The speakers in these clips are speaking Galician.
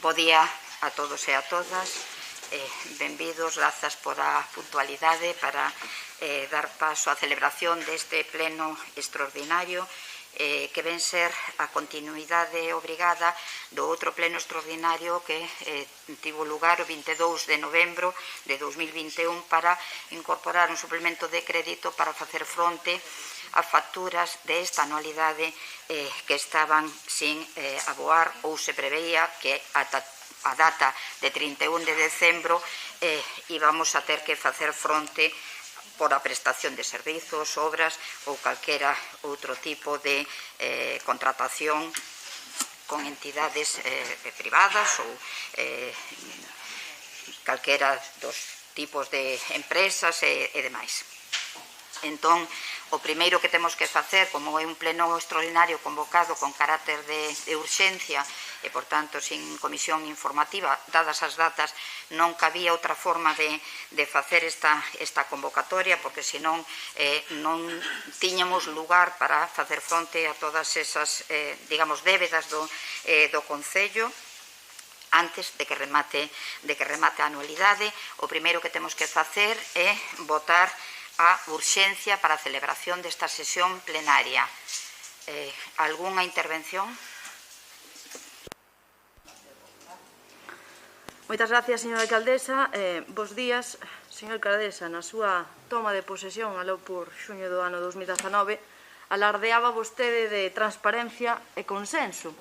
Bo día a todos e a todas. Benvidos, grazas por a puntualidade para dar paso á celebración deste pleno extraordinario que ven ser a continuidade obrigada do outro pleno extraordinario que tivo lugar o 22 de novembro de 2021 para incorporar un suplemento de crédito para facer fronte a facturas desta anualidade que estaban sin aboar ou se preveía que ata a data de 31 de decembro íbamos a ter que facer fronte por a prestación de servizos, obras ou calquera outro tipo de contratación con entidades privadas ou calquera dos tipos de empresas e demais. Entón, o primeiro que temos que facer, como é un pleno extraordinario convocado con carácter de urxencia e, por tanto, sin comisión informativa, dadas as datas, non cabía outra forma de facer esta convocatoria, porque senón non tiñamos lugar para facer fronte a todas esas, digamos, débedas do Concello antes de que remate a anualidade. O primeiro que temos que facer é votar a urxencia para a celebración desta sesión plenaria. Algúnha intervención? Moitas gracias, señora alcaldesa. Bos días, señor alcaldesa. Na súa toma de posesión, aló por xuño do ano 2019, alardeaba vostede de transparencia e consenso.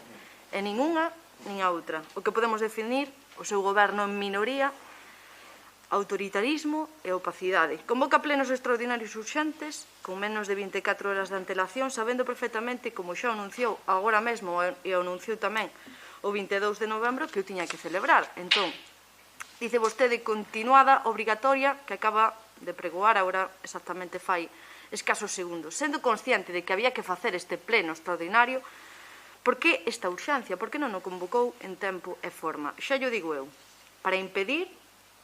E nin unha nin a outra. O que podemos definir, o seu goberno en minoría, autoritarismo e opacidade. Convoca plenos extraordinarios urxentes con menos de 24 horas de antelación, sabendo perfectamente, como xa anunciou agora mesmo e anunciou tamén o 22 de novembro, que o tiña que celebrar. Entón, dice vostede continuada, obrigatoria, que acaba de pregoar agora exactamente fai escasos segundos. Sendo consciente de que había que facer este pleno extraordinario, por que esta urxencia? Por que non o convocou en tempo e forma? Xa llo digo eu, para impedir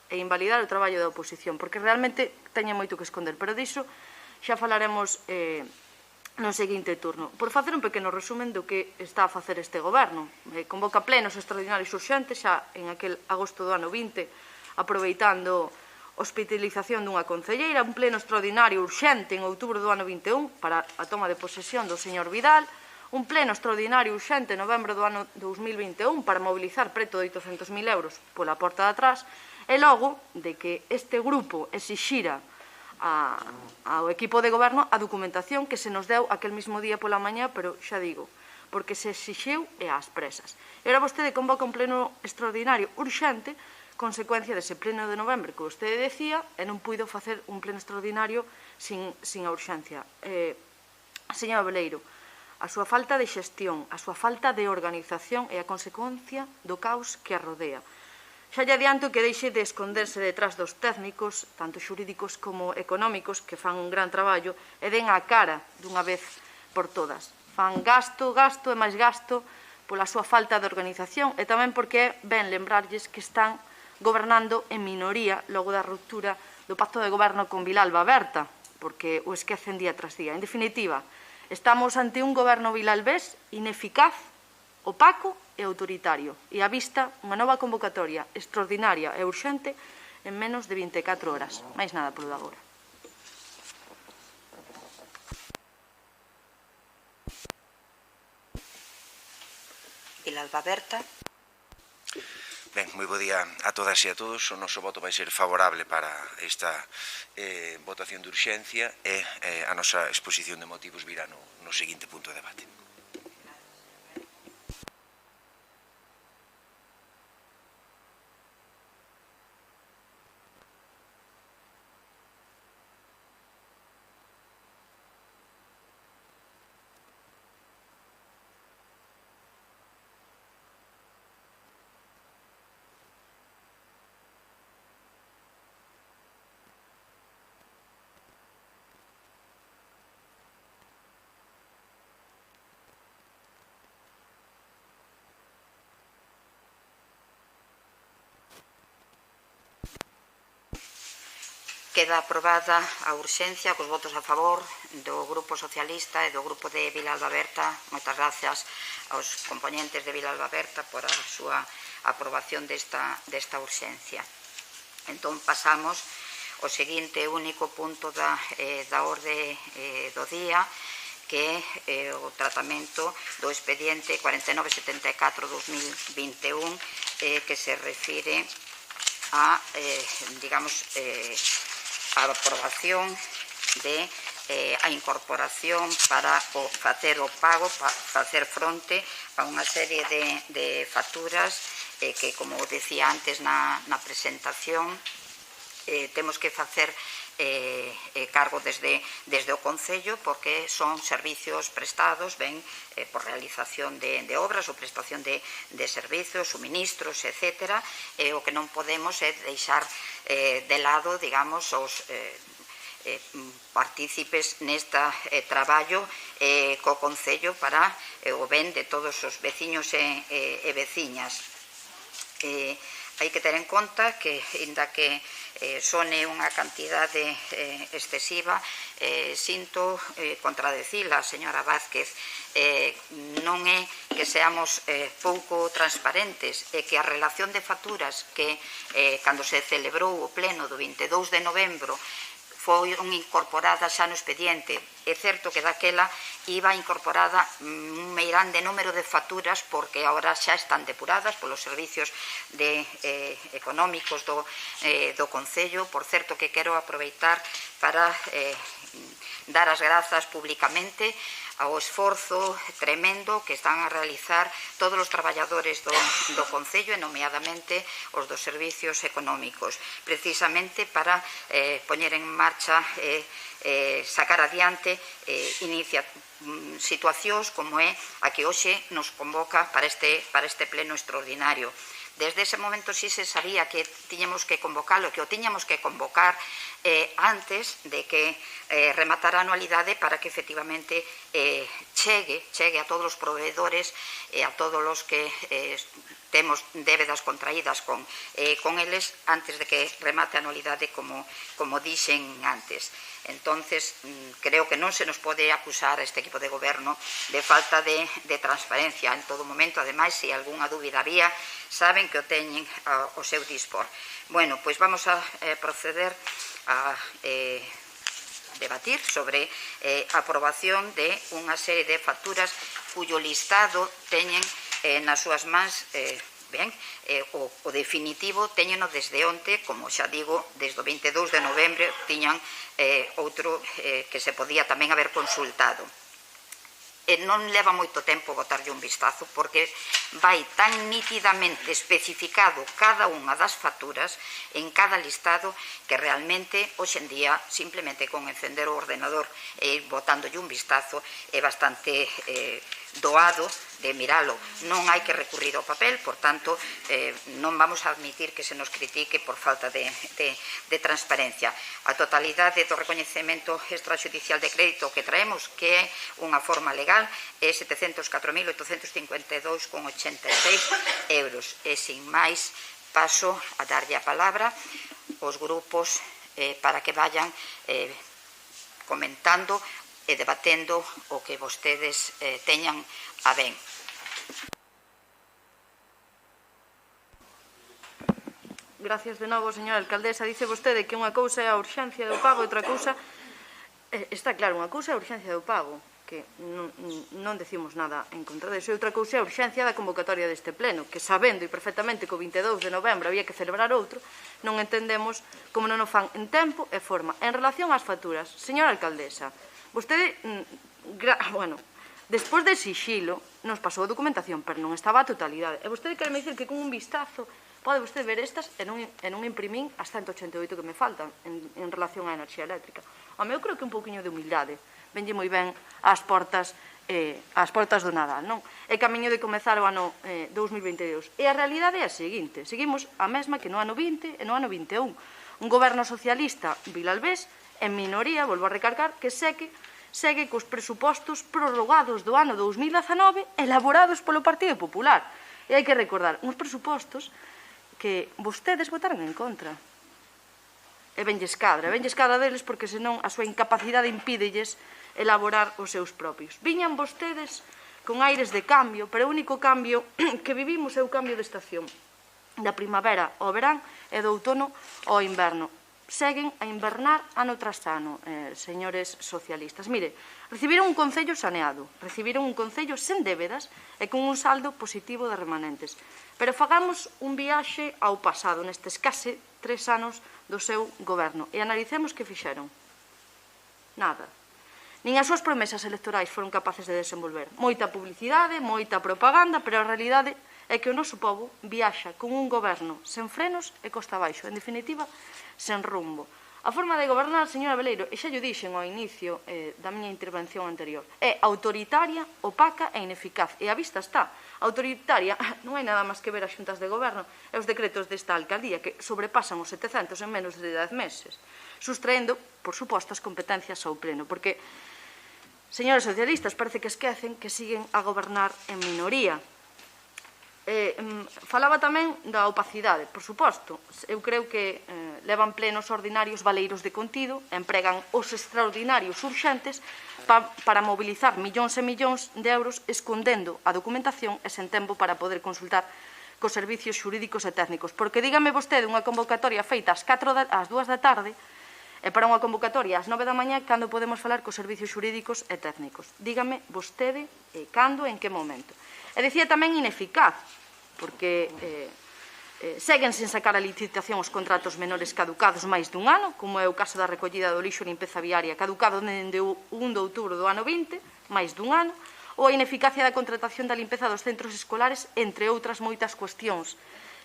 e invalidar o traballo da oposición, porque realmente teña moito que esconder, pero diso xa falaremos no seguinte turno. Por facer un pequeno resumen do que está a facer este goberno. Convoca plenos extraordinarios urxentes xa en aquel agosto do ano 20, aproveitando a hospitalización dunha concelleira, un pleno extraordinario urxente en outubro do ano 21 para a toma de posesión do señor Vidal, un pleno extraordinario urxente en novembro do ano 2021 para mobilizar preto de 800.000 euros pola porta de atrás, e logo de que este grupo exixira ao equipo de goberno a documentación que se nos deu aquel mismo día pola mañá, pero xa digo, porque se exixiu e ás presas. E agora vostede convoca un pleno extraordinario urxente, consecuencia dese pleno de novembro que vostede decía, e non puido facer un pleno extraordinario sin a urxencia. Señor Abeleiro, a súa falta de xestión, a súa falta de organización é a consecuencia do caos que a rodea. Xa lle adianto que deixe de esconderse detrás dos técnicos, tanto xurídicos como económicos, que fan un gran traballo, e den a cara dunha vez por todas. Fan gasto e máis gasto pola súa falta de organización e tamén porque é ben lembrarlles que están gobernando en minoría logo da ruptura do pacto de goberno con Vilalba Berta, porque o esquecen día tras día. En definitiva, estamos ante un goberno vilalbés ineficaz, opaco e autoritario, e á vista unha nova convocatoria extraordinaria e urxente en menos de 24 horas. Máis nada polo de agora. Vilalba Berta. Ben, moi bo día a todas e a todos. O noso voto vai ser favorable para esta votación de urxencia e a nosa exposición de motivos virá no seguinte punto de debate. Queda aprobada a urxencia cos votos a favor do Grupo Socialista e do Grupo de Vilalba Berta. Moitas gracias aos componentes de Vilalba Berta por a súa aprobación desta urxencia. Entón, pasamos ao seguinte único punto da orde do día, que é o tratamento do expediente 4974-2021, que se refire a, a aprobación de a incorporación para facer o pago, para facer fronte a unha serie de facturas que, como decía antes na presentación, temos que facer cargo desde o Concello, porque son servicios prestados, ben, por realización de obras ou prestación de servicios, suministros, etc. O que non podemos é deixar de lado, digamos, os partícipes nesta traballo co Concello para o ben de todos os veciños e veciñas. Hai que ter en conta que, inda que sone unha cantidade excesiva, sinto contradecila, señora Vázquez, non é que seamos pouco transparentes, é que a relación de facturas que cando se celebrou o pleno do 22 de novembro foron incorporadas xa no expediente. É certo que daquela iba incorporada un meirande número de facturas, porque agora xa están depuradas polos servicios económicos do Concello. Por certo, que quero aproveitar para dar as grazas públicamente ao esforzo tremendo que están a realizar todos os traballadores do Concello, e nomeadamente os dos servicios económicos, precisamente para poñer en marcha sacar adiante situacións como é a que hoxe nos convoca para este pleno extraordinario. Desde ese momento sí se sabía que tiñamos que convocalo, que o tiñamos que convocar antes de que rematara a anualidade, para que efectivamente chegue a todos os proveedores e a todos os que temos débedas contraídas con eles antes de que remate a anualidade, como dixen antes. Entonces, creo que non se nos pode acusar a este equipo de goberno de falta de transparencia en todo momento. Ademais, se algunha dúbida había, saben que o teñen ao seu dispor. Bueno, pois vamos a proceder a debatir sobre a aprobación de unha serie de facturas cuyo listado teñen nas súas mans. Ben, o definitivo teñeno desde onte, como xa digo, desde o 22 de novembro tiñan outro que se podía tamén haber consultado. Non leva moito tempo botarlle un vistazo, porque vai tan nitidamente especificado cada unha das facturas en cada listado, que realmente, hoxe en día, simplemente con encender o ordenador e ir botándolle un vistazo, é bastante doado de miralo. Non hai que recurrir ao papel, por tanto, non vamos a admitir que se nos critique por falta de transparencia. A totalidade do recoñecemento extrajudicial de crédito que traemos, que é unha forma legal, é 704.852,86 euros. E, sin máis, paso a darlle a palabra aos grupos para que vayan comentando e debatendo o que vostedes teñan a ben. Gracias de novo, señora alcaldesa. Dice vostede que unha cousa é a urxencia do pago e outra cousa... Está claro, unha cousa é a urxencia do pago, que non decimos nada en contra deso, e outra cousa é a urxencia da convocatoria deste pleno, que sabendo e perfectamente que o 22 de novembro había que celebrar outro, non entendemos como non o fan en tempo e forma. En relación ás facturas, señora alcaldesa, vostede, bueno, despois de sixilo, nos pasou a documentación, pero non estaba a totalidade. E vostede quere me dicir que con un vistazo pode vostede ver estas e non imprimín as 188 que me faltan en relación á enerxía eléctrica. Home, eu creo que un pouquiño de humildade venlle moi ben ás portas do Nadal, non? É camiño de comezar o ano 2022. E a realidade é a seguinte: seguimos a mesma que no ano 20 e no ano 21. Un goberno socialista vilalbés, en minoría, volvo a recargar, que segue cos presupostos prorrogados do ano 2019 elaborados polo Partido Popular. E hai que recordar, uns presupostos que vostedes votaron en contra. e venlles cadra deles porque senón a súa incapacidade impídelles elaborar os seus propios. Viñan vostedes con aires de cambio, pero o único cambio que vivimos é o cambio de estación, da primavera ao verán e do outono ao inverno. Seguen a invernar ano tras ano, señores socialistas. Mire, recibiron un concello saneado, recibiron un concello sen débedas e con un saldo positivo de remanentes. Pero fagamos un viaxe ao pasado nestes case 3 anos do seu goberno e analicemos que fixeron. Nada. Nin as súas promesas electorais foron capaces de desenvolver. Moita publicidade, moita propaganda, pero a realidade é que o noso povo viaxa con un goberno sen frenos e costa abaixo. En definitiva, sen rumbo. A forma de gobernar, señora Veleiro, e xa llo dixen ao inicio da miña intervención anterior, é autoritaria, opaca e ineficaz. E a vista está. Autoritaria, non hai nada máis que ver as xuntas de goberno e os decretos desta alcaldía, que sobrepasan os 700 en menos de 10 meses, sustraendo, por suposto, as competencias ao pleno, porque, señores socialistas, parece que esquecen que siguen a gobernar en minoría. Falaba tamén da opacidade, por suposto. Eu creo que levan plenos ordinarios valeiros de contido, empregan os extraordinarios urxentes para mobilizar millóns e millóns de euros escondendo a documentación e sen tempo para poder consultar cos servicios xurídicos e técnicos. Porque dígame vostede unha convocatoria feita ás 2 da tarde e para unha convocatoria ás 9 da mañá cando podemos falar cos servicios xurídicos e técnicos. Dígame vostede cando e en que momento. E dicía tamén ineficaz, porque seguen sen sacar a licitación os contratos menores caducados máis dun ano, como é o caso da recollida do lixo e limpeza viaria, caducado dende o 1 de outubro do ano 20, máis dun ano, ou a ineficacia da contratación da limpeza dos centros escolares, entre outras moitas cuestións.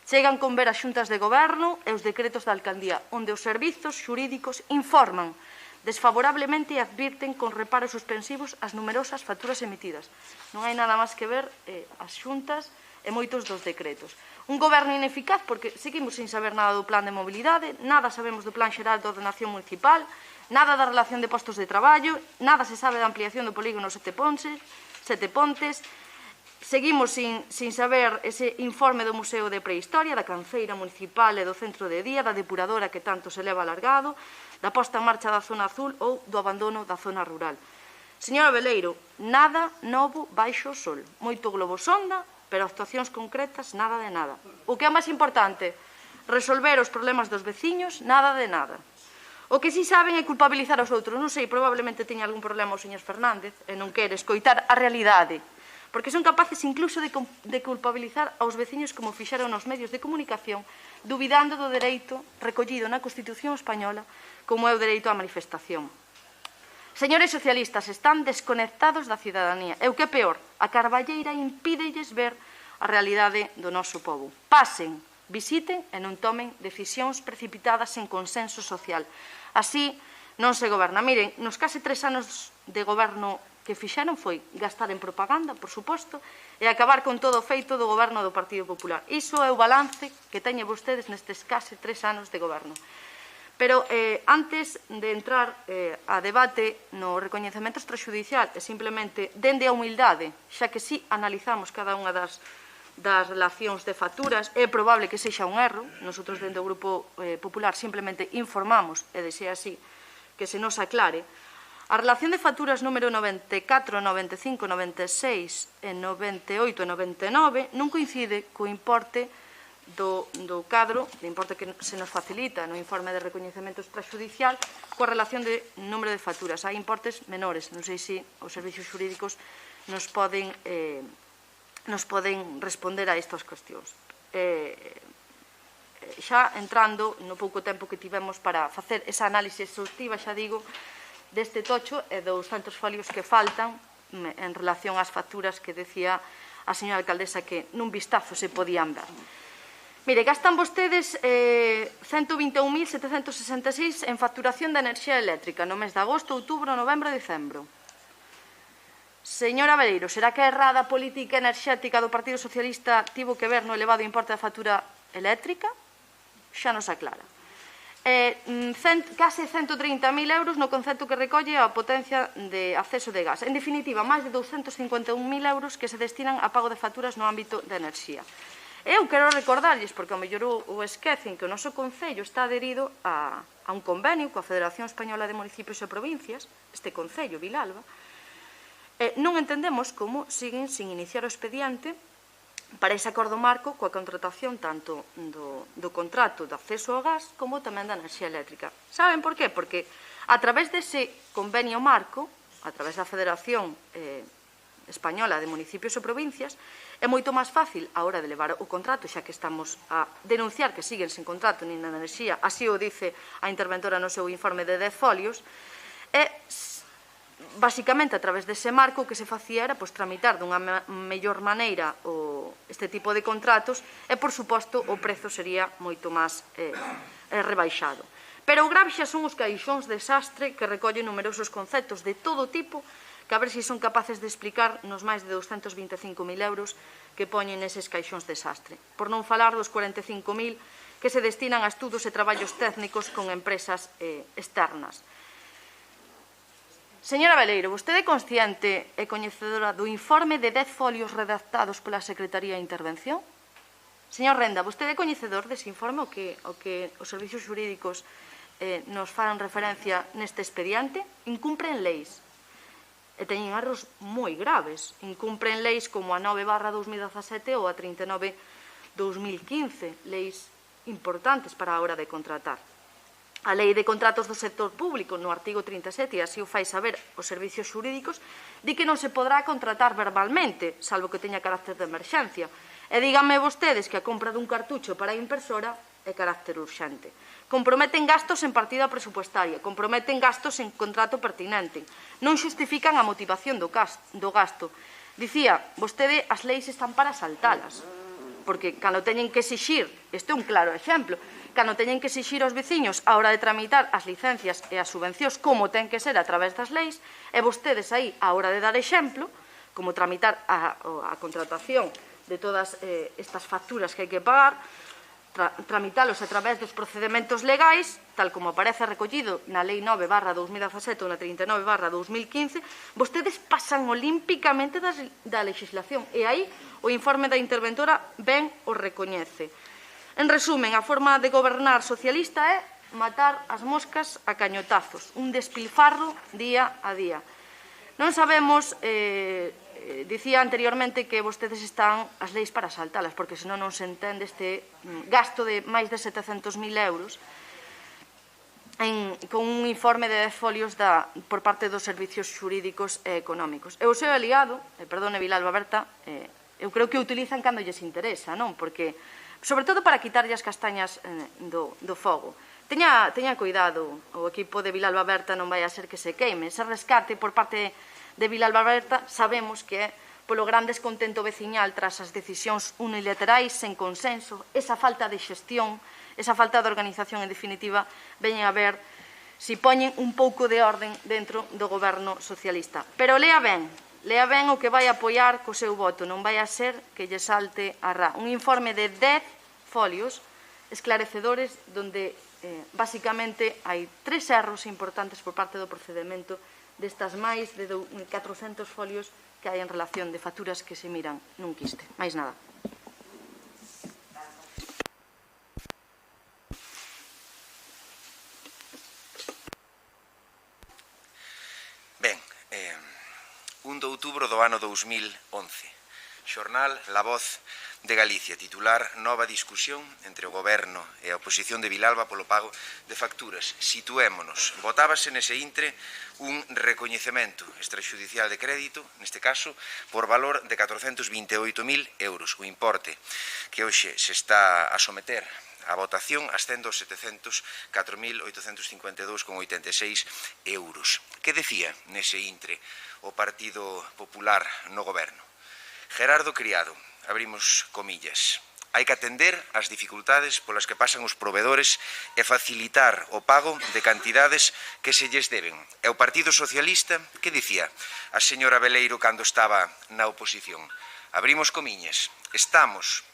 Chegan con ver as xuntas de goberno e os decretos da alcaldía, onde os servizos xurídicos informan desfavorablemente e advirten con reparos suspensivos as numerosas facturas emitidas. Non hai nada máis que ver as xuntas e moitos dos decretos. Un goberno ineficaz porque seguimos sin saber nada do plan de mobilidade, nada sabemos do plan xeral de ordenación municipal, nada da relación de postos de traballo, nada se sabe da ampliación do polígono Sete Pontes, seguimos sin saber ese informe do Museo de Prehistoria, da canceira municipal e do centro de día, da depuradora que tanto se leva alargado, da posta en marcha da zona azul ou do abandono da zona rural. Señora Veleiro, nada novo baixo o sol. Moito globo sonda, pero actuacións concretas, nada de nada. O que é máis importante, resolver os problemas dos veciños, nada de nada. O que si saben é culpabilizar aos outros. Non sei, probablemente teña algún problema o señor Fernández e non quere escoitar a realidade, porque son capaces incluso de culpabilizar aos veciños como fixeron nos medios de comunicación, dubidando do dereito recollido na Constitución española como é o dereito á manifestación. Señores socialistas, están desconectados da cidadanía. E o que é peor, a carballeira impídelles ver a realidade do noso povo. Pasen, visiten e non tomen decisións precipitadas sen consenso social. Así non se goberna. Miren, nos case 3 anos de goberno que fixeron foi gastar en propaganda, por suposto, e acabar con todo o feito do goberno do Partido Popular. Iso é o balance que teñen vostedes nestes case 3 anos de goberno. Pero antes de entrar a debate no recoñecemento extrajudicial e simplemente dende a humildade, xa que si analizamos cada unha das relacións de facturas, é probable que sexa un erro, nosotros dende o Grupo Popular simplemente informamos, e desea así que se nos aclare, a relación de facturas número 94, 95, 96, 98 e 99 non coincide co importe do cadro, de importe que se nos facilita no informe de recoñecemento extrajudicial, coa relación de número de facturas. Hai importes menores, non sei se os servicios xurídicos nos poden responder a estas cuestións. Xa entrando no pouco tempo que tivemos para facer esa análise exhaustiva, xa digo, deste tocho e dos tantos folios que faltan en relación ás facturas que decía a señora alcaldesa que nun vistazo se podían ver. Mire, gastan vostedes 121.766 en facturación de enerxía eléctrica no mes de agosto, outubro, novembro e decembro. Señora Veleiro, será que a errada política enerxética do Partido Socialista tivo que ver no elevado importe da factura eléctrica? Xa nos aclara. Case 130.000 euros no concepto que recolle a potencia de acceso de gas. En definitiva, máis de 251.000 euros que se destinan a pago de facturas no ámbito da enerxía. Eu quero recordarlles, porque ao mellor o esquecen, que o noso Concello está adherido a un convenio coa Federación Española de Municipios e Provincias, este Concello, Vilalba. Non entendemos como siguen sin iniciar o expediente para ese acordo marco coa contratación tanto do contrato de acceso ao gas como tamén da enerxía eléctrica. Saben por qué? Porque a través dese convenio marco, a través da Federación Española de Municipios e Provincias, é moito máis fácil a hora de levar o contrato, xa que estamos a denunciar que siguen sen contrato nin na enerxía, así o dice a interventora no seu informe de 10 folios, e basicamente a través dese marco o que se facía era tramitar dunha mellor maneira este tipo de contratos e, por suposto, o prezo sería moito máis rebaixado. Pero o grave xa son os caixóns de desastre que recollen numerosos conceptos de todo tipo que a ver se son capaces de explicar nos máis de 225.000 euros que poñen neses caixóns de desastre. Por non falar dos 45.000 que se destinan a estudos e traballos técnicos con empresas externas. Señora Beleiro, vostede é consciente e coñecedora do informe de 10 folios redactados pola Secretaría de Intervención? Señor Renda, vostede é coñecedor dese informe o que os servicios xurídicos nos fan referencia neste expediente? Incumpren leis. E teñen erros moi graves. Incumpren leis como a 9/2017 ou a 39/2015, leis importantes para a hora de contratar. A Lei de Contratos do Sector Público, no artigo 37, e así o fai saber os servicios xurídicos, di que non se podrá contratar verbalmente, salvo que teña carácter de emerxencia. E díganme vostedes que a compra dun cartucho para a impresora é carácter urxente. Comprometen gastos en partida presupuestaria, comprometen gastos en contrato pertinente, non xustifican a motivación do gasto. Dicía, vostede, as leis están para saltalas, porque cando teñen que exixir, este é un claro exemplo, cando teñen que exixir aos veciños a hora de tramitar as licencias e as subvencións como ten que ser a través das leis, e vostedes aí, a hora de dar exemplo, como tramitar a contratación de todas estas facturas que hai que pagar, tramitalos a través dos procedementos legais, tal como aparece recollido na Lei 9/2017 ou na 39/2015, vostedes pasan olímpicamente da legislación e aí o informe da interventora ben o recoñece. En resumen, a forma de gobernar socialista é matar as moscas a cañotazos, un despilfarro día a día. Non sabemos, dicía anteriormente que vostedes están as leis para saltalas, porque senón non se entende este gasto de máis de 700.000 euros con un informe de 10 folios por parte dos servicios xurídicos e económicos. E o seu aliado, perdone Vilalba Berta, eu creo que o utilizan cando lles interesa, non? Porque, sobre todo para quitarlle as castañas do fogo. Teña cuidado, o equipo de Vilalba Berta non vai a ser que se queime. Ese rescate por parte de Vilalba Berta sabemos que é polo gran descontento veciñal tras as decisións unilaterais sen consenso, esa falta de xestión, esa falta de organización, en definitiva, veñen a ver se poñen un pouco de orden dentro do goberno socialista. Pero lea ben o que vai apoiar co seu voto, non vai a ser que lle salte a ra. Un informe de 10 folios esclarecedores donde, basicamente, hai 3 erros importantes por parte do procedimento destas máis de 400 folios que hai en relación de facturas que se miran nun quiste. Máis nada. Ben, 1 de outubro do ano 2011. Xornal La Voz de Galicia, titular Nova discusión entre o Goberno e a oposición de Vilalba polo pago de facturas. Situémonos. Votábase nese intre un recoñecemento extrajudicial de crédito, neste caso, por valor de 428.000 euros. O importe que hoxe se está a someter a votación ascende aos 704.852,86 euros. Que decía nese intre o Partido Popular no Goberno? Gerardo Criado, abrimos comillas, hai que atender as dificultades polas que pasan os provedores e facilitar o pago de cantidades que se lles deben. E o Partido Socialista, que dicía a señora Beleiro cando estaba na oposición? Abrimos comillas, estamos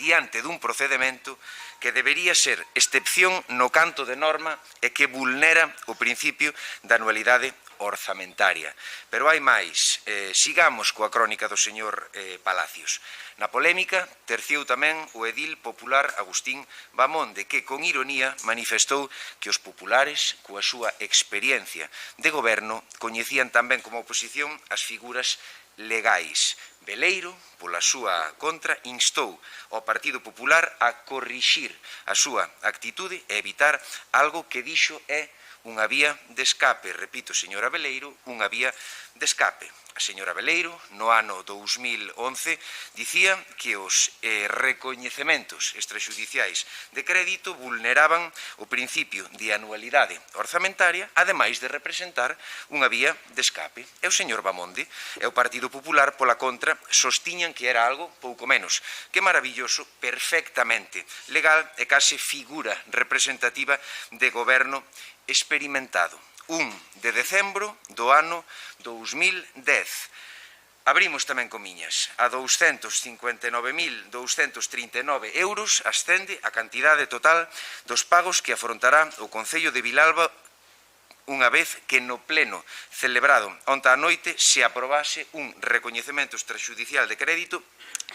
diante dun procedimento que debería ser excepción no canto de norma e que vulnera o principio da anualidade orzamentaria. Pero hai máis. Sigamos coa crónica do señor Palacios. Na polémica, terciou tamén o edil popular Agustín Bamonde, que con ironía manifestou que os populares, coa súa experiencia de goberno, coñecían tamén como oposición as figuras legais. Beleiro, pola súa contra, instou ao Partido Popular a corrixir a súa actitude e evitar algo que dixo é unha vía de escape. Repito, señora Beleiro, unha vía de escape. A señora Beleiro, no ano 2011, dicía que os recoñecementos extraxudiciais de crédito vulneraban o principio de anualidade orzamentaria, ademais de representar unha vía de escape. E o señor Bamonde e o Partido Popular, pola contra, sostiñan que era algo pouco menos que maravilloso, perfectamente legal e case figura representativa de goberno experimentado. 1 de decembro do ano 2010. Abrimos tamén comiñas. A 259.239 euros ascende a cantidade total dos pagos que afrontará o Concello de Vilalba unha vez que no pleno celebrado onte á noite se aprobase un recoñecemento extraxudicial de crédito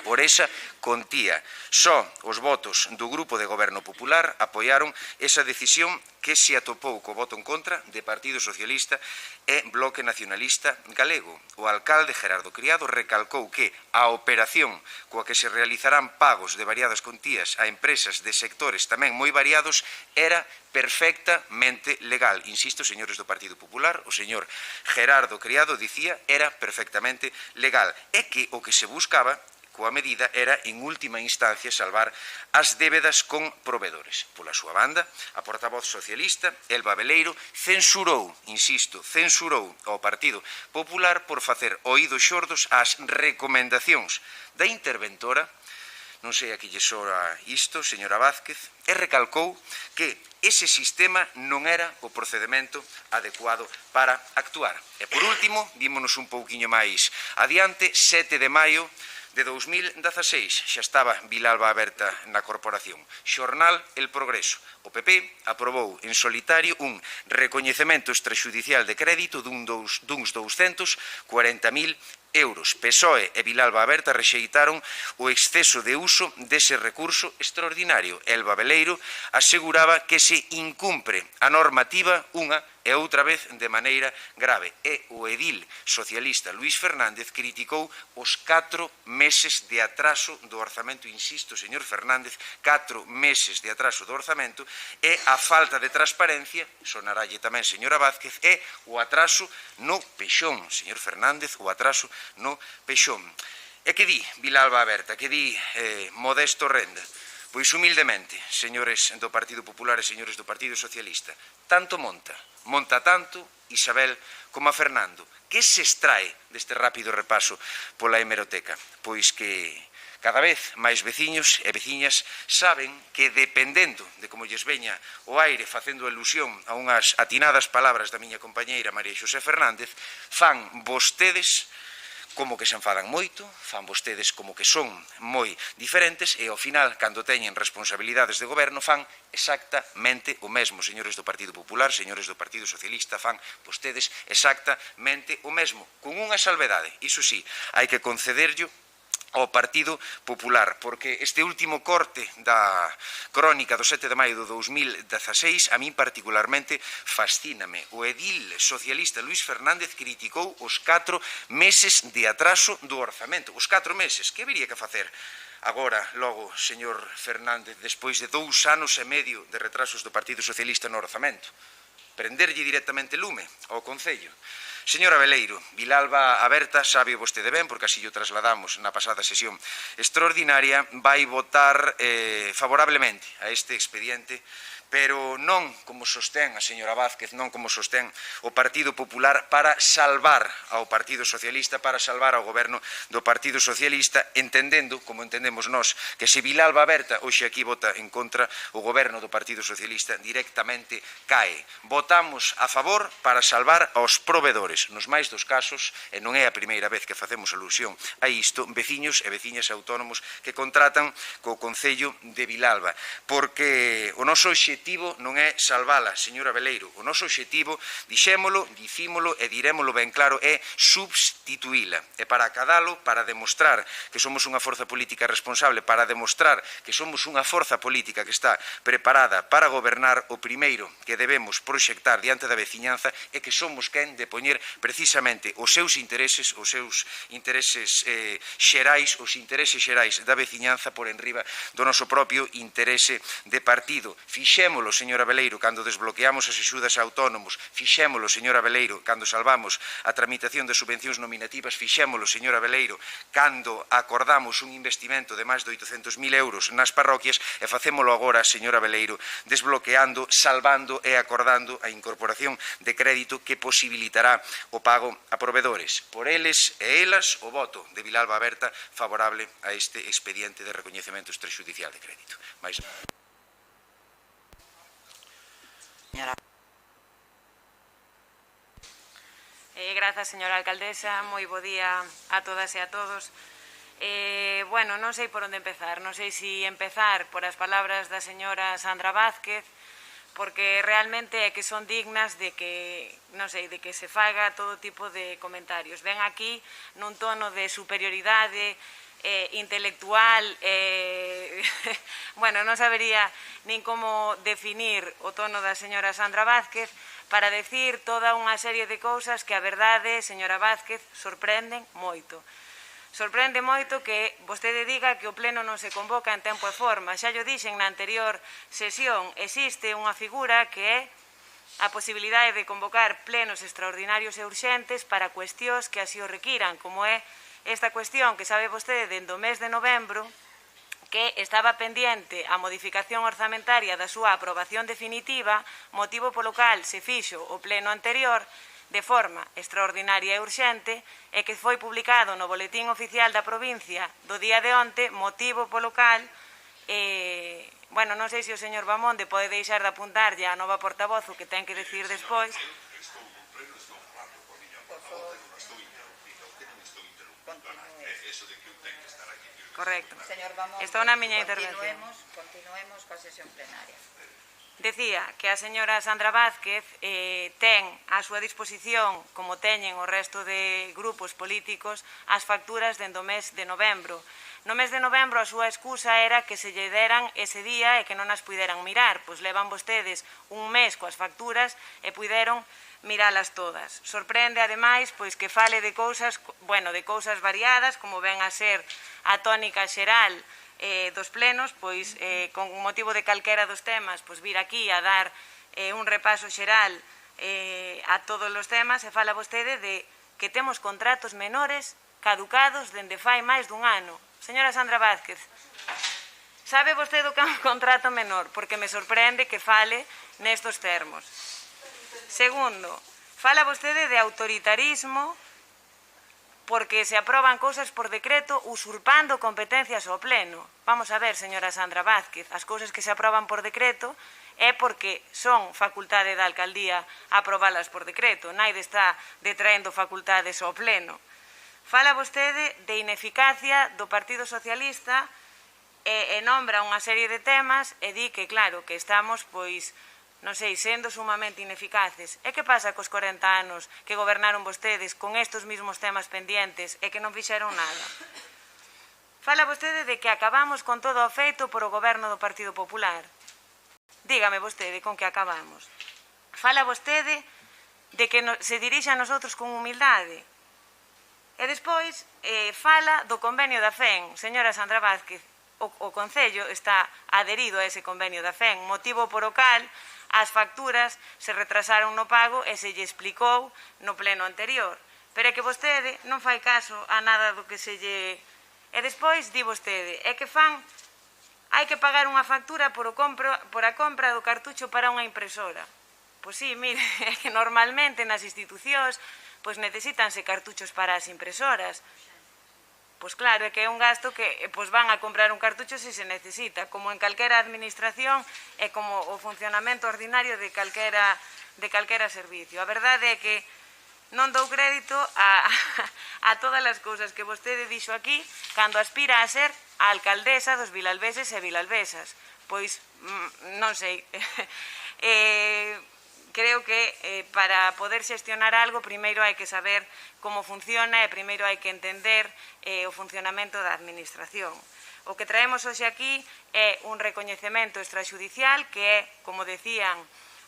por esa contía. Só os votos do Grupo de Goberno Popular apoiaron esa decisión que se atopou co voto en contra de Partido Socialista e Bloque Nacionalista Galego. O alcalde Gerardo Criado recalcou que a operación coa que se realizarán pagos de variadas contías a empresas de sectores tamén moi variados era perfectamente legal. Insisto, señores do Partido Popular, o señor Gerardo Criado dicía era perfectamente legal. É que o que se buscaba coa medida era, en última instancia, salvar as débedas con provedores. Pola súa banda, a portavoz socialista, Elba Beleiro, censurou, insisto, censurou ao Partido Popular por facer oídos xordos ás recomendacións da interventora, non sei a que lle sora isto, señora Vázquez, e recalcou que ese sistema non era o procedemento adecuado para actuar. E, por último, vímonos un pouquiño máis adiante, 7 de maio de 2016, xa estaba Vilalba aberta na corporación. Xornal El Progreso. O PP aprobou en solitario un recoñecemento extraxudicial de crédito duns 240.000 euros. PSOE e Vilalba Aberta rexeitaron o exceso de uso dese recurso extraordinario. Elba Beleiro aseguraba que se incumpre a normativa unha e outra vez de maneira grave. E o edil socialista Luís Fernández criticou os 4 meses de atraso do orzamento. Insisto, señor Fernández, 4 meses de atraso do orzamento e a falta de transparencia, sonarálle tamén señora Vázquez, e o atraso no pexón, señor Fernández, o atraso no pexón. E que di Vilalba Aberta, que di Modesto Renda? Pois humildemente, señores do Partido Popular e señores do Partido Socialista, tanto monta tanto Isabel como a Fernando. Que se extrae deste rápido repaso pola hemeroteca? Pois que cada vez máis veciños e veciñas saben que, dependendo de como lles veña o aire, facendo alusión a unhas atinadas palabras da miña compañeira María Xosé Fernández, fan vostedes como que se enfadan moito, fan vostedes como que son moi diferentes e, ao final, cando teñen responsabilidades de goberno, fan exactamente o mesmo. Señores do Partido Popular, señores do Partido Socialista, fan vostedes exactamente o mesmo, con unha salvedade. Iso sí, hai que concederllo ao Partido Popular, porque este último corte da crónica do 7 de maio do 2016 a min particularmente fascíname. O edil socialista Luís Fernández criticou os 4 meses de atraso do orzamento. Os 4 meses, que habería que facer agora, logo, señor Fernández, despois de 2 anos e medio de retrasos do Partido Socialista no orzamento? Prenderlle directamente lume ao Concello? Señora Beleiro, Vilalba Aberta, sabe vostede ben, porque así o trasladamos na pasada sesión extraordinaria, vai votar favorablemente a este expediente, pero non como sostén a señora Vázquez, non como sostén o Partido Popular para salvar ao Partido Socialista, para salvar ao goberno do Partido Socialista, entendendo, como entendemos nós, que se Vilalba Aberta hoxe aquí vota en contra, o goberno do Partido Socialista directamente cae. Votamos a favor para salvar aos provedores. Nos máis dos casos, e non é a primeira vez que facemos alusión a isto, veciños e veciñas autónomos que contratan co Concello de Vilalba, porque o noso obxectivo obxectivo non é salvala, señora Veleiro. O noso obxectivo, dixémolo, dicímolo e dirémolo ben claro, é substituíla. E para acadalo, para demostrar que somos unha forza política responsable, para demostrar que somos unha forza política que está preparada para gobernar, o primeiro que debemos proxectar diante da veciñanza é que somos quen de poñer precisamente os seus intereses xerais, os intereses xerais da veciñanza por enriba do noso propio interese de partido. Fixémolo, señora Veleiro, cando desbloqueamos as axudas a autónomos, fixémolo, señora Veleiro, cando salvamos a tramitación de subvencións nominativas, fixémolo, señora Veleiro, cando acordamos un investimento de máis de 800.000 euros nas parroquias, e facémolo agora, señora Veleiro, desbloqueando, salvando e acordando a incorporación de crédito que posibilitará o pago a provedores. Por eles e elas, o voto de Vilalba Aberta favorable a este expediente de recoñecemento extrajudicial de crédito. Grazas, señora alcaldesa. Moi bo día a todas e a todos. Bueno, non sei por onde empezar. Non sei se empezar por as palabras da señora Sandra Vázquez, porque realmente é que son dignas de que, non sei, de que se faga todo tipo de comentarios. Ven aquí nun tono de superioridade intelectual, bueno, non sabería nin como definir o tono da señora Sandra Vázquez para decir toda unha serie de cousas que a verdade, señora Vázquez, sorprenden moito. Sorprende moito que vostede diga que o pleno non se convoca en tempo e forma. Xa llo dixen na anterior sesión, existe unha figura que é a posibilidade de convocar plenos extraordinarios e urxentes para cuestións que así o requiran, como é esta cuestión que sabe vostede dende o mes de novembro, que estaba pendiente a modificación orzamentaria da súa aprobación definitiva, motivo polo cal se fixo o pleno anterior de forma extraordinaria e urxente e que foi publicado no Boletín Oficial da provincia do día de onte, motivo polo cal, bueno, non sei se o señor Bamonde pode deixar de apuntarlle a nova portavoz o que ten que decir despois. Correcto. Estou na miña intervención. Continuemos coa sesión plenaria. Decía que a señora Sandra Vázquez ten á súa disposición, como teñen o resto de grupos políticos, as facturas dende o mes de novembro. No mes de novembro a súa excusa era que se lle deran ese día e que non as puideran mirar, pois levan vostedes un mes coas facturas e puideron miralas todas. Sorprende, ademais, pois que fale de cousas, bueno, de cousas variadas, como ven a ser a tónica xeral dos plenos, pois con motivo de calquera dos temas, pois vir aquí a dar un repaso xeral a todos os temas, e fala vostede de que temos contratos menores caducados dende fai máis dun ano. Señora Sandra Vázquez, sabe vostede o que é un contrato menor? Porque me sorprende que fale nestos termos. Segundo, fala vostede de autoritarismo porque se aproban cousas por decreto usurpando competencias ao pleno. Vamos a ver, señora Sandra Vázquez, as cousas que se aproban por decreto é porque son facultade da alcaldía aprobalas por decreto. Naide está detraendo facultades ao pleno. Fala vostede de ineficacia do Partido Socialista e nombra unha serie de temas e di que, claro, que estamos, pois, non sei, sendo sumamente ineficaces. E que pasa cos 40 anos que gobernaron vostedes con estes mismos temas pendientes e que non fixeron nada? Fala vostede de que acabamos con todo o feito por o goberno do Partido Popular. Dígame vostede con que acabamos. Fala vostede de que se dirixe a nosotros con humildade. E despois fala do convenio da FEN. Señora Sandra Vázquez, o Concello está adherido a ese convenio da FEN, motivo por o cal as facturas se retrasaron no pago e se lle explicou no pleno anterior. Pero é que vostede non fai caso a nada do que se lle... E despois di vostede, é que hai que pagar unha factura por a compra do cartucho para unha impresora. Pois sí, mire, é que normalmente nas institucións pois necesítanse cartuchos para as impresoras. Pois claro, é que é un gasto que pois van a comprar un cartucho se se necesita, como en calquera administración e como o funcionamento ordinario de calquera servicio. A verdade é que non dou crédito a todas as cousas que vostede dixo aquí cando aspira a ser a alcaldesa dos vilalveses e vilalvesas, pois, non sei, creo que para poder xestionar algo primeiro hai que saber como funciona e primeiro hai que entender o funcionamento da administración. O que traemos hoxe aquí é un recoñecemento extrajudicial que é, como decían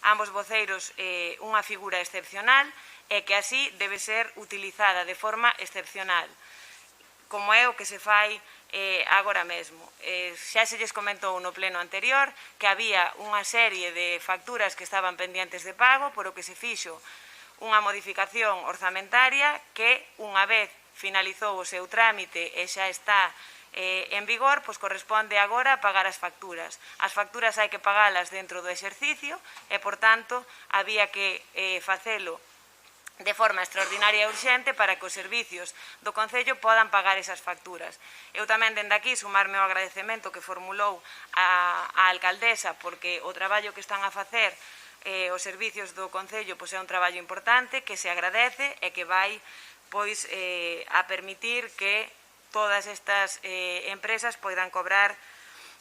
ambos voceiros, unha figura excepcional e que así debe ser utilizada de forma excepcional, como é o que se fai agora mesmo. Xa se lles comentou no pleno anterior que había unha serie de facturas que estaban pendientes de pago, por o que se fixo unha modificación orzamentaria que, unha vez finalizou o seu trámite e xa está en vigor, pois corresponde agora pagar as facturas. As facturas hai que pagalas dentro do exercicio e, por tanto, había que facelo de forma extraordinaria e urxente para que os servicios do Concello podan pagar esas facturas. Eu tamén, dende aquí, sumarme ao agradecemento que formulou a alcaldesa, porque o traballo que están a facer os servicios do Concello é un traballo importante, que se agradece e que vai a permitir que todas estas empresas poidan cobrar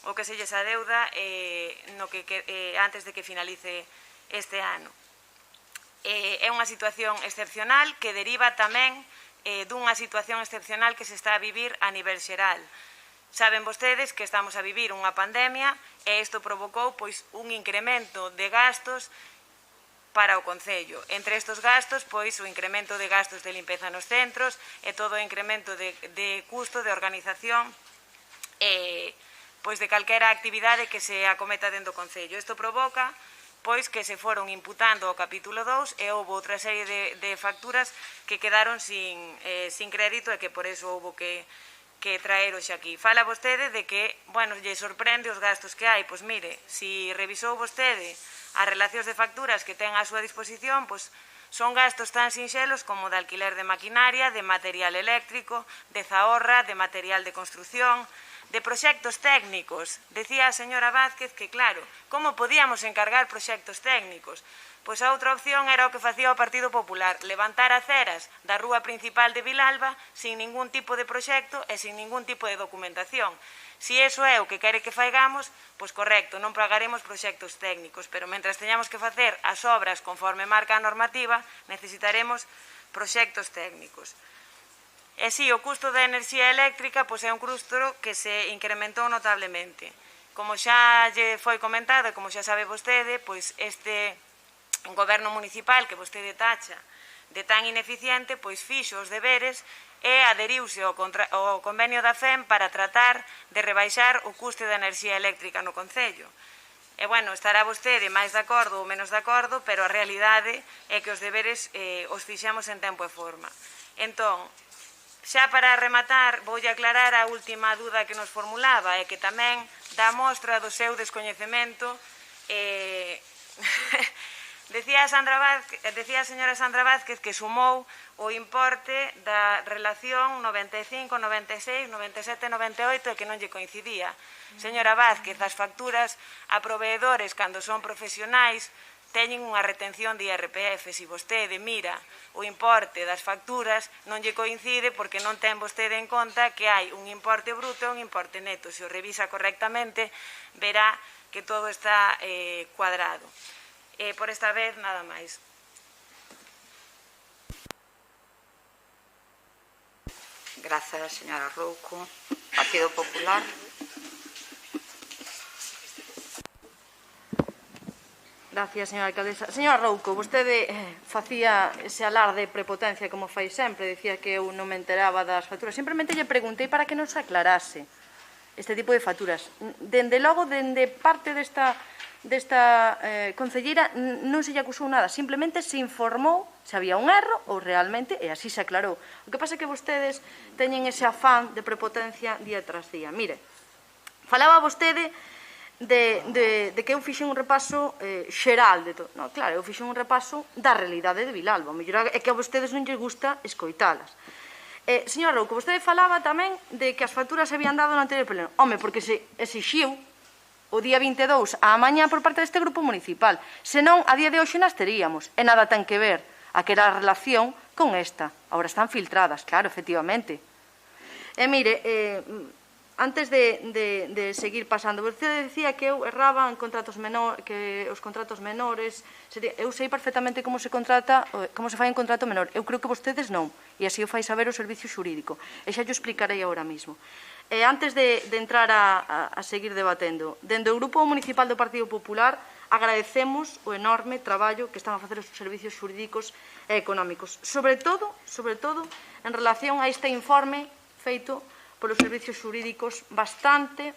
o que se lles adeuda antes de que finalice este ano. É unha situación excepcional que deriva tamén dunha situación excepcional que se está a vivir a nivel xeral. Saben vostedes que estamos a vivir unha pandemia e isto provocou un incremento de gastos para o Concello. Entre estes gastos, o incremento de gastos de limpeza nos centros e todo o incremento de custo de organización de calquera actividade que se acometa dentro do Concello. Isto provoca que se foron imputando ao capítulo 2 e houve outra serie de facturas que quedaron sin crédito e que por eso houve que traer hoxe aquí. Fala vostede de que, lle sorprende os gastos que hai. Pois mire, se revisou vostede as relacións de facturas que ten á súa disposición, son gastos tan sinxelos como de alquiler de maquinaria, de material eléctrico, de zahorra, de material de construción, de proxectos técnicos. Decía a señora Vázquez que, claro, como podíamos encargar proxectos técnicos? Pois a outra opción era o que facía o Partido Popular, levantar aceras da rúa principal de Vilalba sin ningún tipo de proxecto e sin ningún tipo de documentación. Se iso é o que quere que faigamos, pois correcto, non pagaremos proxectos técnicos, pero mentras teñamos que facer as obras conforme marca a normativa, necesitaremos proxectos técnicos. E si, o custo da enerxía eléctrica é un custo que se incrementou notablemente. Como xa lle foi comentado e como xa sabe vostede, este goberno municipal que vostede tacha de tan ineficiente, fixo os deberes e aderiuse ao convenio da FEM para tratar de rebaixar o custe da enerxía eléctrica no Concello. E, estará vostede máis de acordo ou menos de acordo, pero a realidade é que os deberes os fixemos en tempo e forma. Entón, xa para rematar, voulle aclarar a última dúda que nos formulaba e que tamén dá mostra do seu descoñecemento. Decía a señora Sandra Vázquez que sumou o importe da relación 95, 96, 97, 98 e que non lle coincidía. Señora Vázquez, as facturas a proveedores cando son profesionais teñen unha retención de IRPF. Se vostede mira o importe das facturas, non lle coincide porque non ten vostede en conta que hai un importe bruto e un importe neto. Se o revisa correctamente, verá que todo está cuadrado. Por esta vez, nada máis. Grazas, señora Rouco. Partido Popular. Gracias, señora alcaldesa. Señora Rouco, vostede facía ese alarde de prepotencia como fai sempre, dicía que eu non me enteraba das facturas. Simplemente lle preguntei para que nos aclarase este tipo de facturas. Dende logo, dende parte desta concelleira non se lle acusou nada, simplemente se informou se había un erro ou realmente, e así se aclarou. O que pasa é que vostedes teñen ese afán de prepotencia día tras día. Mire, falaba vostede de que eu fixen un repaso xeral de todo. Non, claro, eu fixen un repaso da realidade de Vilalba. O mellor é que a vostedes non lles gusta escoitalas. Señora Rouco, vostede falaba tamén de que as facturas se habían dado no anterior pleno. Home, porque se exixiu o día 22 á mañá por parte deste grupo municipal. Senón, a día de hoxe nas teríamos. E nada ten que ver aquela relación con esta. Agora están filtradas, claro, efectivamente. E mire, antes de seguir pasando, vostede decía que eu erraba en contratos menores, que os contratos menores, eu sei perfectamente como se contrata, como se fai un contrato menor. Eu creo que vostedes non, e así o fai saber o Servicio Xurídico. E xa yo explicarei agora mismo. Antes de entrar a seguir debatendo, dende o Grupo Municipal do Partido Popular agradecemos o enorme traballo que están a facer os servicios xurídicos e económicos, sobre todo en relación a este informe feito polos servicios xurídicos bastante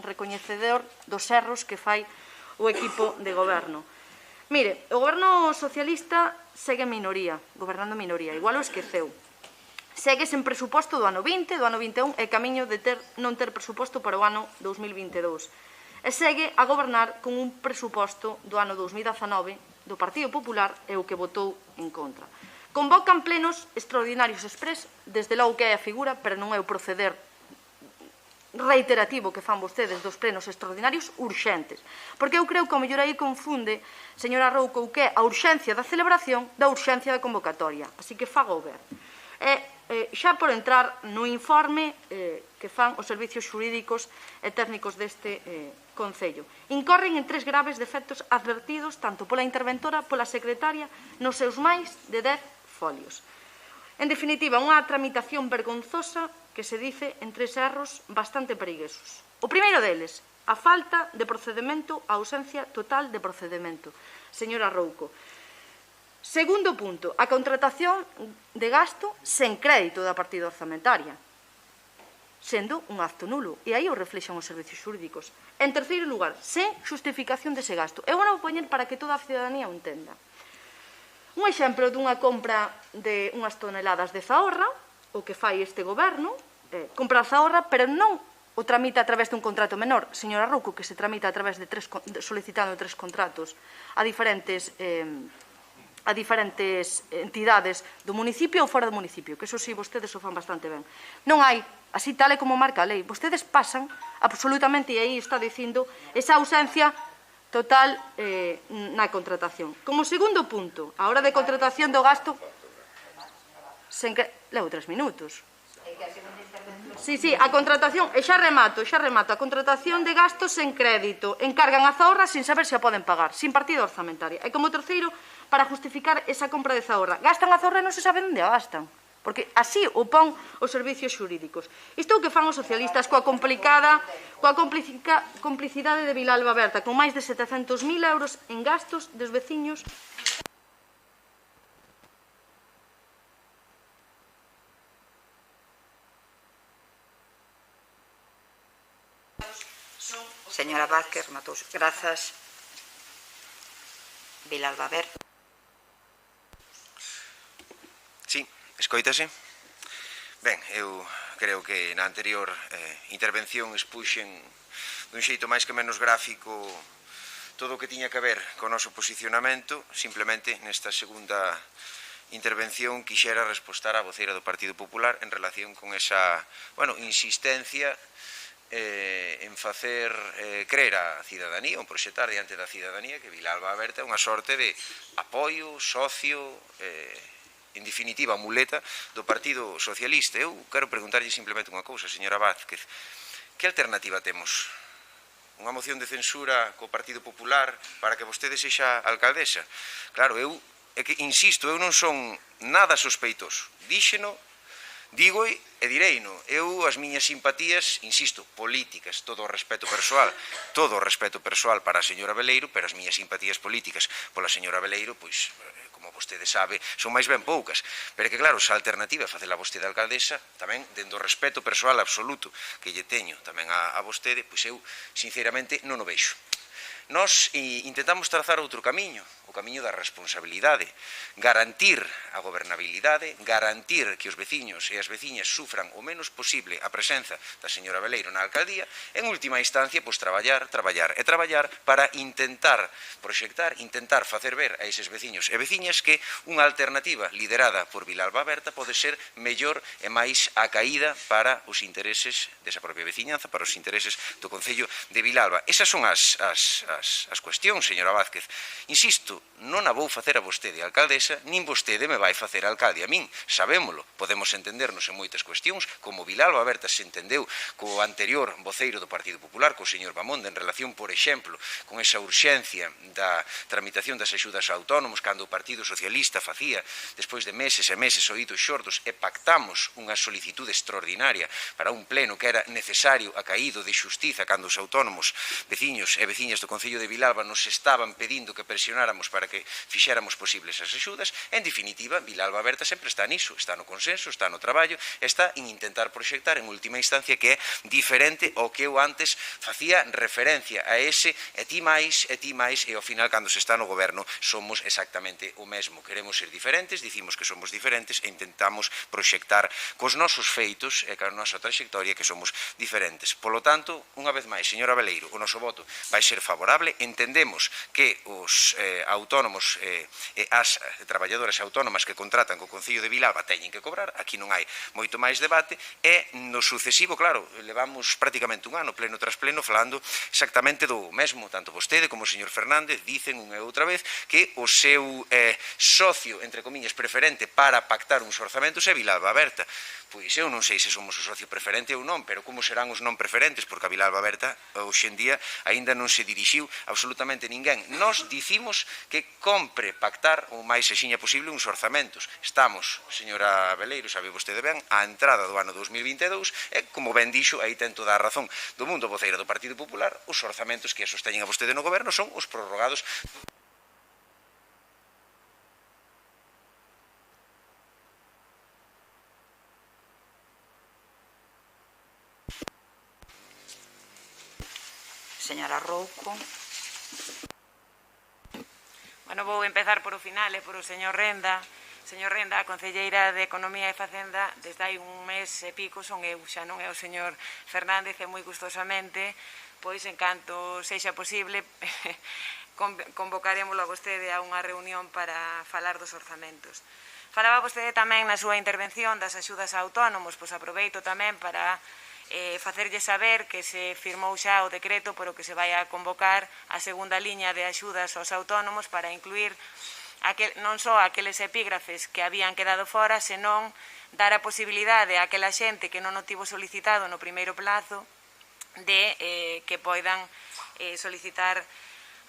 recoñecedor dos erros que fai o equipo de goberno. Mire, o goberno socialista segue en minoría, gobernando en minoría, igual o esqueceu. Segue sen presuposto do ano 20, do ano 21 e camiño de non ter presuposto para o ano 2022. E segue a gobernar con un presuposto do ano 2019 do Partido Popular e o que votou en contra. Convocan plenos extraordinarios exprés, desde logo que é a figura, pero non é o proceder reiterativo que fan vostedes dos plenos extraordinarios urxentes. Porque eu creo que o mellor aí confunde, señora Rouco, o que é a urxencia da celebración da urxencia da convocatoria. Así que faga o ver. Xa por entrar no informe que fan os servicios xurídicos e técnicos deste Concello. Incorren en 3 graves defectos advertidos tanto pola interventora, pola secretaria, nos seus máis de 10 folios. En definitiva, unha tramitación vergonzosa que se dice en 3 erros bastante perigosos. O primeiro deles, a falta de procedemento, a ausencia total de procedemento. Señora Rouco. Segundo punto, a contratación de gasto sen crédito da partida orzamentaria, sendo un acto nulo, e aí o reflexan os servicios xurídicos. En terceiro lugar, sen xustificación dese gasto. Eu vou poñer para que toda a ciudadanía o entenda. Un exemplo dunha compra de unhas toneladas de zahorra, o que fai este goberno, compra zahorra, pero non o tramita a través dun contrato menor, señora Rouco, que se tramita a través de solicitando 3 contratos a diferentes entidades do municipio ou fora do municipio, que eso sí, vostedes o fan bastante ben. Non hai, así tal e como marca a lei, vostedes pasan absolutamente, e aí está dicindo, esa ausencia total na contratación. Como segundo punto, a hora de contratación do gasto, levo 3 minutos. Sí, a contratación, e xa remato, a contratación de gastos sen crédito, encargan a zahorra sin saber se a poden pagar, sin partida orzamentaria. E como terceiro, para justificar esa compra de zahorra, gastan a zahorra e non se sabe onde a gastan, porque así o pon os servicios xurídicos. Isto é o que fan os socialistas coa complicidade de Vilalba Berta, con máis de 700.000 euros en gastos dos veciños. Señora Vázquez, rematou. Grazas. Vilalba Berta. Sí, escoítase? Ben, eu creo que na anterior intervención expuxen dun xeito máis que menos gráfico todo o que tiña que ver co noso posicionamento. Simplemente nesta segunda intervención quixera respostar á voceira do Partido Popular en relación con esa, insistencia en facer creer á cidadanía, ou proxectar diante da cidadanía que Vilalba Berta é unha sorte de apoio, socio, en definitiva, muleta do Partido Socialista. Eu quero preguntarlle simplemente unha cousa, señora Vázquez. Que alternativa temos? Unha moción de censura co Partido Popular para que vostede sexa alcaldesa? Claro, insisto, eu non son nada sospeitoso. Díxeno, digo e direino. Eu, as miñas simpatías, insisto, políticas, todo o respeto persoal para a señora Veleiro, pero as miñas simpatías políticas pola señora Veleiro, pois, como vostede sabe, son máis ben poucas. Pero que, claro, se a alternativa é facela vostede alcaldesa, tamén, dentro do respeto persoal absoluto que lle teño tamén a vostede, pois eu, sinceramente, non o vexo. Nós intentamos trazar outro camiño, o camiño da responsabilidade, garantir a gobernabilidade, garantir que os veciños e as veciñas sufran o menos posible a presenza da señora Veleiro na alcaldía, en última instancia, pois traballar para intentar proxectar, intentar facer ver a eses veciños e veciñas que unha alternativa liderada por Vilalba Berta pode ser mellor e máis acaída para os intereses desa propia veciñanza, para os intereses do Concello de Vilalba. Esas son as cuestións, señora Vázquez. Insisto, non a vou facer a vostede alcaldesa, nin vostede me vai facer alcalde a min. Sabémolo, podemos entendernos en moitas cuestións, como Vilalba Berta se entendeu co anterior voceiro do Partido Popular, co señor Bamonde, en relación, por exemplo, con esa urxencia da tramitación das axudas a autónomos, cando o Partido Socialista facía, despois de meses e meses oídos xordos, e pactamos unha solicitude extraordinaria para un pleno que era necesario acaído de xustiza cando os autónomos, veciños e veciñas do Concello de Vilalba nos estaban pedindo que presionáramos para que fixéramos posibles as axudas. En definitiva, Vilalba Berta sempre está niso, está no consenso, está no traballo, está en intentar proxectar en última instancia que é diferente ao que eu antes facía referencia a ese e ti máis, e ao final cando se está no goberno somos exactamente o mesmo. Queremos ser diferentes, dicimos que somos diferentes e intentamos proxectar cos nosos feitos e ca nosa trayectoria que somos diferentes. Polo tanto, unha vez máis, señora Beleiro, o noso voto vai ser favorable. Entendemos que os autónomos e as traballadoras autónomas que contratan co Concello de Vilalba teñen que cobrar, aquí non hai moito máis debate, e no sucesivo, claro, levamos prácticamente un ano, pleno tras pleno, falando exactamente do mesmo, tanto vostede como o señor Fernández dicen unha e outra vez que o seu socio, entre comillas, preferente para pactar uns orzamentos é Vilalba Berta. Pois eu non sei se somos o socio preferente ou non, pero como serán os non preferentes, porque a Vilalba Berta hoxe en día aínda non se dirixiu absolutamente ninguén. Nós dicimos que compre pactar o máis sexiña posible uns orzamentos. Estamos, señora Beleiro, sabe vostede ben, á entrada do ano 2022 e, como ben dixo, aí ten toda a razón do mundo voceira do Partido Popular, os orzamentos que sosteñen a vostede no goberno son os prorrogados. Señora Rouco. Bueno, vou empezar por o final e por o señor Renda. Señor Renda, a concelleira de Economía e Facenda, desde hai un mes e pico son eu, xa non é o señor Fernández, e moi gustosamente, pois en canto sexa posible, convocaremos a vostede a unha reunión para falar dos orzamentos. Falaba vostede tamén na súa intervención das axudas a autónomos, pois aproveito tamén para facerlle saber que se firmou xa o decreto por o que se vai a convocar a segunda liña de axudas aos autónomos para incluir non só aqueles epígrafes que habían quedado fora, senón dar a posibilidade a aquela xente que non o tivo solicitado no primeiro plazo de que poidan solicitar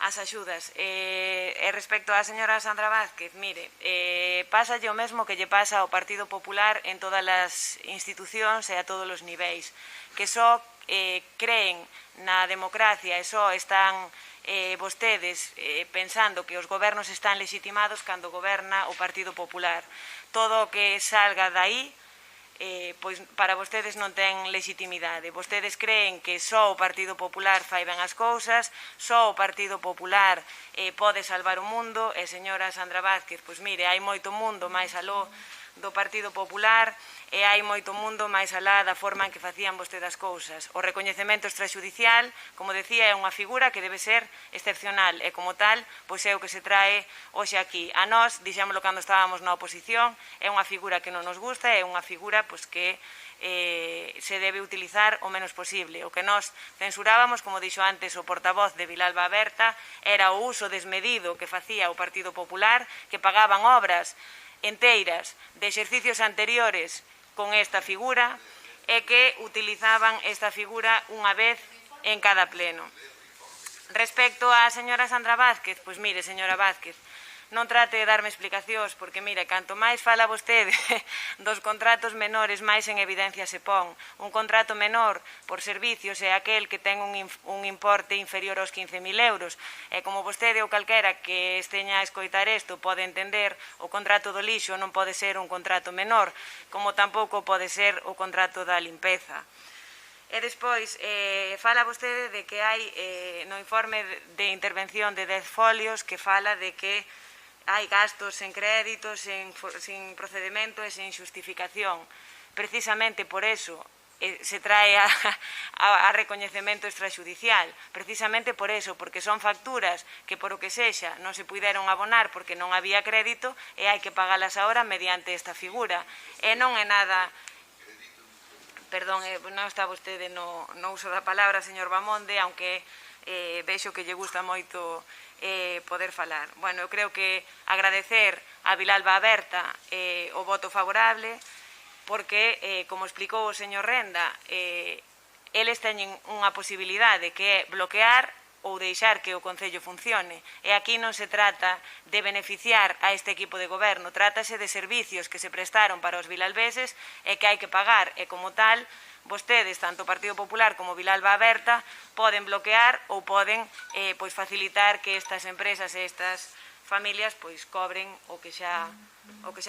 as axudas. E respecto á señora Sandra Vázquez, mire, pásalle o mesmo que lle pasa ao Partido Popular en todas as institucións e a todos os niveis, que só creen na democracia e só están vostedes pensando que os gobernos están legitimados cando goberna o Partido Popular. Todo o que salga dai pois para vostedes non ten legitimidade. Vostedes creen que só o Partido Popular fai ben as cousas, só o Partido Popular pode salvar o mundo, e señora Sandra Vázquez, pois mire, hai moito mundo máis aló do Partido Popular e hai moito mundo máis alá da forma en que facían vostedes as cousas. O recoñecemento extrajudicial, como decía, é unha figura que debe ser excepcional e, como tal, pois é o que se trae hoxe aquí. A nós, dixémoslo cando estábamos na oposición, é unha figura que non nos gusta, é unha figura pois que se debe utilizar o menos posible. O que nós censurábamos, como dixo antes o portavoz de Vilalba Berta, era o uso desmedido que facía o Partido Popular, que pagaban obras enteiras de exercicios anteriores con esta figura e que utilizaban esta figura unha vez en cada pleno. Respecto á señora Sandra Vázquez, pois mire, señora Vázquez, non trate de darme explicacións, porque, mire, canto máis fala vostede dos contratos menores, máis en evidencia se pon. Un contrato menor por servicios é aquel que ten un importe inferior aos 15.000 euros. E como vostede ou calquera que esteña a escoitar isto pode entender, o contrato do lixo non pode ser un contrato menor, como tampouco pode ser o contrato da limpeza. E despois, fala vostede de que hai no informe de intervención de 10 folios que fala de que hai gastos sen créditos, sin procedimento e sen xustificación. Precisamente por eso se trae a recoñecemento extrajudicial. Precisamente por eso, porque son facturas que por o que sexa non se puideron abonar porque non había crédito e hai que pagalas agora mediante esta figura. E non é nada... Perdón, non está vostede no uso da palabra, señor Bamonde, aunque vexo que lle gusta moito poder falar. Bueno, eu creo que agradecer a Vilalba Aberta o voto favorable, porque, como explicou o señor Renda, eles teñen unha posibilidade que é bloquear ou deixar que o Concello funcione. E aquí non se trata de beneficiar a este equipo de goberno, trátase de servicios que se prestaron para os vilalbeses e que hai que pagar, e como tal, vostedes, tanto o Partido Popular como Vilalba Aberta, poden bloquear ou poden facilitar que estas empresas e estas familias cobren o que xa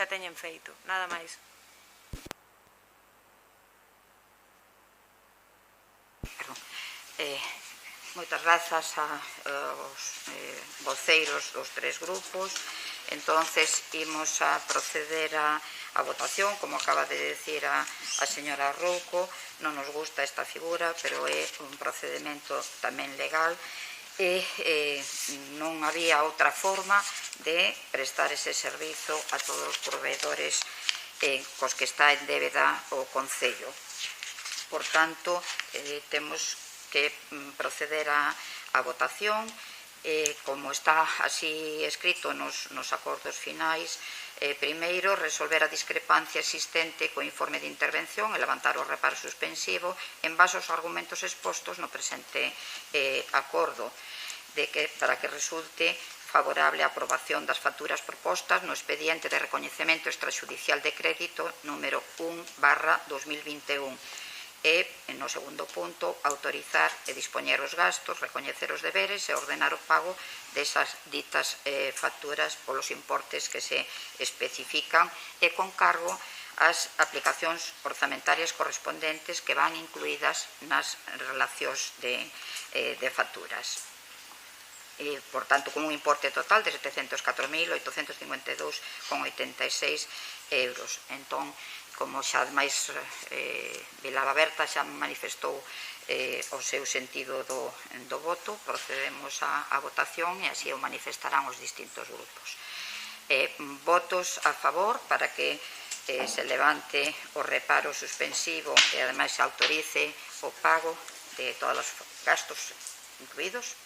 teñen feito. Nada máis. Moitas grazas aos voceiros dos tres grupos. Entonces, imos a proceder a votación, como acaba de decir a señora Rouco. Non nos gusta esta figura, pero é un procedimento tamén legal e non había outra forma de prestar ese servizo a todos os proveedores cos que está en débeda o Concello. Por tanto, temos que proceder a votación, como está así escrito nos acordos finais. Primeiro, resolver a discrepancia existente co informe de intervención e levantar o reparo suspensivo en base aos argumentos expostos no presente acordo, para que resulte favorable a aprobación das facturas propostas no expediente de recoñecemento extrajudicial de crédito número 1/2021. E, no segundo punto, autorizar e dispoñer os gastos, recoñecer os deberes e ordenar o pago desas ditas facturas polos importes que se especifican e con cargo ás aplicacións orzamentarias correspondentes que van incluídas nas relacións de facturas. Por tanto, con un importe total de 704.852,86 euros. Entón, como xa ademais Vilalba Aberta xa manifestou o seu sentido do voto, procedemos a votación e así o manifestarán os distintos grupos. Votos a favor para que se levante o reparo suspensivo e ademais se autorice o pago de todos os gastos incluídos.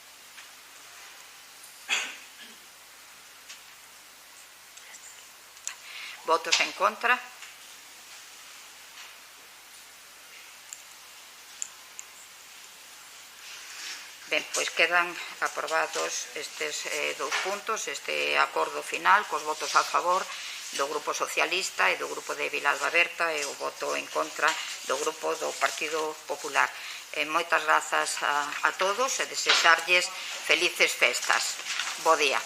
Votos en contra. Ben, pois quedan aprobados estes dous puntos, este acordo final, cos votos a favor do Grupo Socialista e do Grupo de Vilalba Aberta e o voto en contra do Grupo do Partido Popular. Moitas grazas a todos e desexarlles felices festas. Bo día.